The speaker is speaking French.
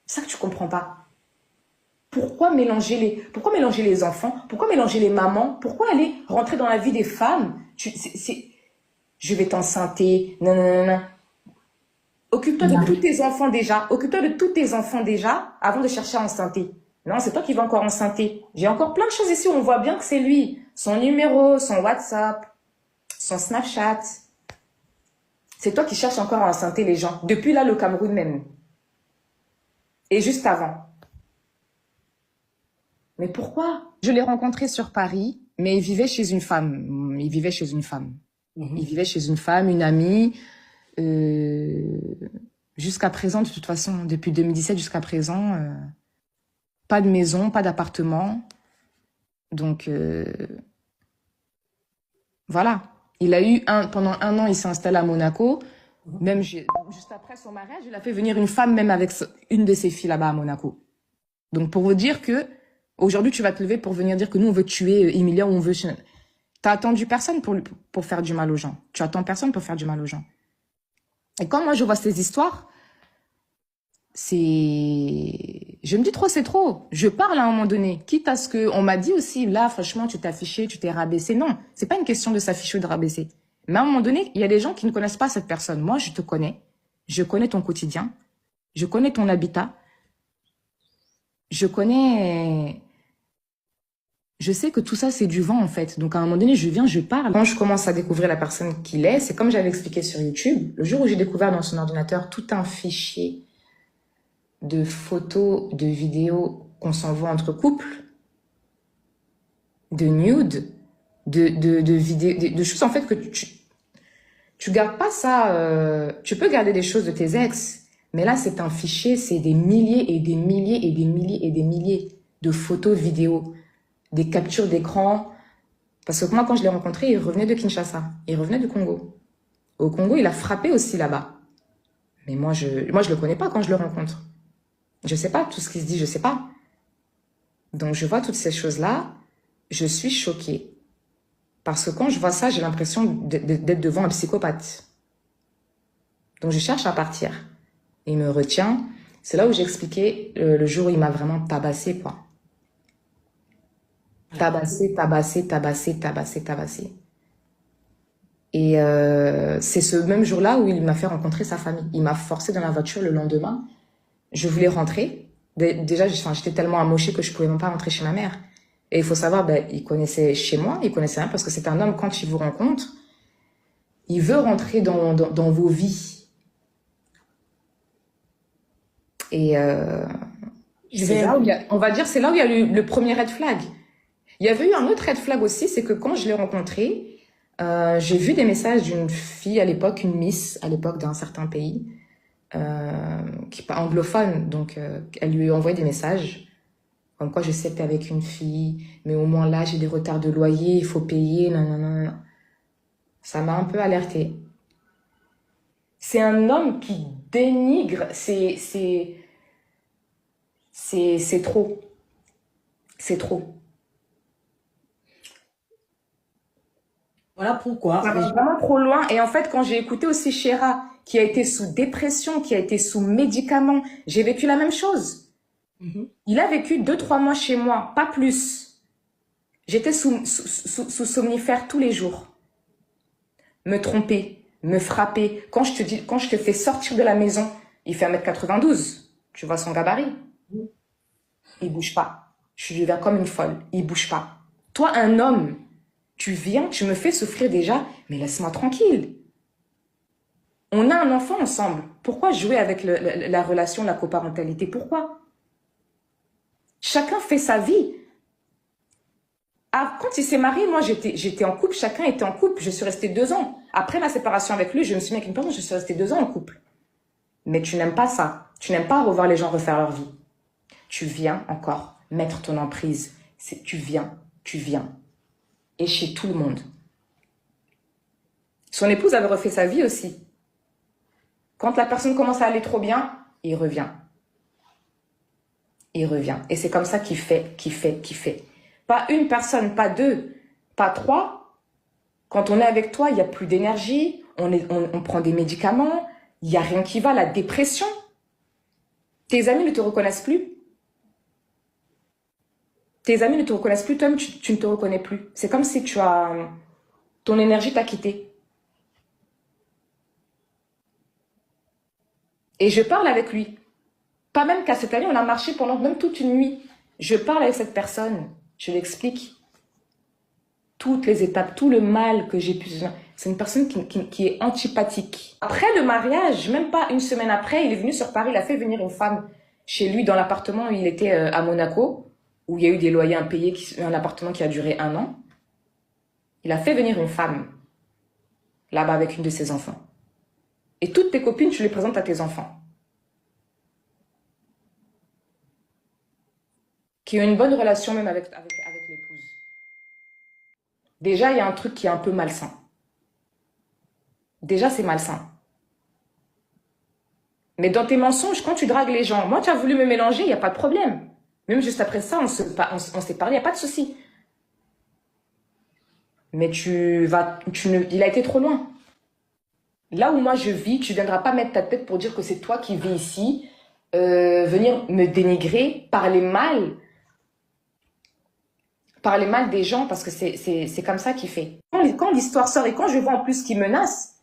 C'est ça que tu comprends pas. Pourquoi mélanger les enfants? Pourquoi mélanger les mamans? Pourquoi aller rentrer dans la vie des femmes? Je vais t'enceinter. Non, non, non, non. Occupe-toi de tous Non. tes enfants déjà. Occupe-toi de tous tes enfants déjà avant de chercher à enceinter. Non, c'est toi qui vas encore enceinter. J'ai encore plein de choses ici où on voit bien que c'est lui. Son numéro, son WhatsApp, son Snapchat. C'est toi qui cherches encore à enceinter les gens. Depuis là, le Cameroun même. Et juste avant. Mais pourquoi? Je l'ai rencontré sur Paris, mais il vivait chez une femme. Il vivait chez une femme. Il Mhm. vivait chez une femme, une amie. Euh, Jusqu'à présent, de toute façon, depuis 2017 jusqu'à présent, pas de maison, pas d'appartement. Donc, voilà. Pendant un an, il s'est installé à Monaco. Même juste après son mariage, il a fait venir une femme, même avec une de ses filles là-bas à Monaco. Donc, pour vous dire que, aujourd'hui, tu vas te lever pour venir dire que nous, on veut tuer Emilia ou on veut... T'as attendu personne pour faire du mal aux gens. Tu attends personne pour faire du mal aux gens. Et quand moi, je vois ces histoires, je me dis trop, c'est trop. Je parle à un moment donné. Quitte à ce que, on m'a dit aussi, là, franchement, tu t'es affiché, tu t'es rabaissé. Non, c'est pas une question de s'afficher ou de rabaisser. Mais à un moment donné, il y a des gens qui ne connaissent pas cette personne. Moi, je te connais. Je connais ton quotidien. Je connais ton habitat. Je connais, je sais que tout ça, c'est du vent, en fait. Donc, à un moment donné, je viens, je parle. Quand je commence à découvrir la personne qu'il est, c'est comme j'avais expliqué sur YouTube. Le jour où j'ai découvert dans son ordinateur tout un fichier de photos, de vidéos qu'on s'envoie entre couples, de nudes, de vidéos, de choses en fait que tu gardes pas ça. Tu peux garder des choses de tes ex, mais là c'est un fichier, c'est des milliers et des milliers et des milliers et des milliers de photos, vidéos, des captures d'écran. Parce que moi quand je l'ai rencontré, il revenait de Kinshasa, il revenait du Congo. Au Congo, il a frappé aussi là-bas. Mais moi je le connais pas quand je le rencontre. Je sais pas tout ce qui se dit, je sais pas. Donc je vois toutes ces choses-là, je suis choquée. Parce que quand je vois ça, j'ai l'impression d'être devant un psychopathe. Donc je cherche à partir. Il me retient. C'est là où j'ai expliqué le jour où il m'a vraiment tabassé, quoi. Tabassé, tabassé, tabassé, tabassé, tabassé. Et c'est ce même jour-là où il m'a fait rencontrer sa famille. Il m'a forcé dans la voiture le lendemain. Je voulais rentrer. Déjà, j'étais tellement amochée que je pouvais même pas rentrer chez ma mère. Et il faut savoir, ben, il connaissait chez moi, il connaissait rien parce que c'est un homme, quand il vous rencontre, il veut rentrer dans vos vies. Et Je c'est vais, là où on va dire, c'est là où il y a eu le premier red flag. Il y avait eu un autre red flag aussi, c'est que quand je l'ai rencontré, j'ai vu des messages d'une fille à l'époque, une miss à l'époque d'un certain pays, qui est pas anglophone, donc elle lui a envoyé des messages. Comme quoi, je sais que t'es avec une fille, mais au moins là, j'ai des retards de loyer, il faut payer, non, non, non, non. Ça m'a un peu alertée. C'est un homme qui dénigre, c'est trop. C'est trop. voilà pourquoi. Ça va vraiment trop loin. Et en fait, quand j'ai écouté aussi Chéra, qui a été sous dépression, qui a été sous médicaments, j'ai vécu la même chose. Mhm. Il a vécu 2, 3 mois chez moi, pas plus. J'étais sous somnifère tous les jours. Me tromper, me frapper. Quand je te fais sortir de la maison, il fait 1m92. Tu vois son gabarit. Il bouge pas. Je deviens comme une folle. Il bouge pas. Toi, un homme, tu viens, tu me fais souffrir déjà, mais laisse-moi tranquille. On a un enfant ensemble. Pourquoi jouer avec la relation, la coparentalité? Pourquoi? Chacun fait sa vie. Ah, quand il s'est marié, moi j'étais en couple, chacun était en couple. Je suis restée 2 ans. Après ma séparation avec lui, je me suis mis avec une personne, je suis restée 2 ans en couple. Mais tu n'aimes pas ça. Tu n'aimes pas revoir les gens refaire leur vie. Tu viens encore mettre ton emprise. Tu viens, tu viens. Et chez tout le monde. Son épouse avait refait sa vie aussi. Quand la personne commence à aller trop bien, il revient. Il revient. Et c'est comme ça qu'il fait, qu'il fait, qu'il fait. Pas une personne, pas deux, pas trois. Quand on est avec toi, il n'y a plus d'énergie, on prend des médicaments, il n'y a rien qui va, la dépression. Tes amis ne te reconnaissent plus. Tes amis ne te reconnaissent plus, toi-même, tu ne te reconnais plus. C'est comme si ton énergie t'a quitté. Et je parle avec lui. Pas même qu'à cette année, on a marché pendant même toute une nuit. Je parle avec cette personne. Je lui explique toutes les étapes, tout le mal que j'ai pu... C'est une personne qui est antipathique. Après le mariage, même pas une semaine après, il est venu sur Paris, il a fait venir une femme chez lui dans l'appartement où il était à Monaco, où il y a eu des loyers impayés, un appartement qui a duré 1 an. Il a fait venir une femme là-bas avec une de ses enfants. Et toutes tes copines, tu les présentes à tes enfants. Qui ont une bonne relation même avec l'épouse. Déjà, il y a un truc qui est un peu malsain. Déjà, c'est malsain. Mais dans tes mensonges, quand tu dragues les gens, moi, tu as voulu me mélanger, il n'y a pas de problème. Même juste après ça, on s'est parlé, il n'y a pas de souci. Mais il a été trop loin. Là où moi je vis, tu ne viendras pas mettre ta tête pour dire que c'est toi qui vis ici, venir me dénigrer, parler mal des gens, parce que c'est comme ça qu'il fait. Quand l'histoire sort et quand je vois en plus qu'il menace,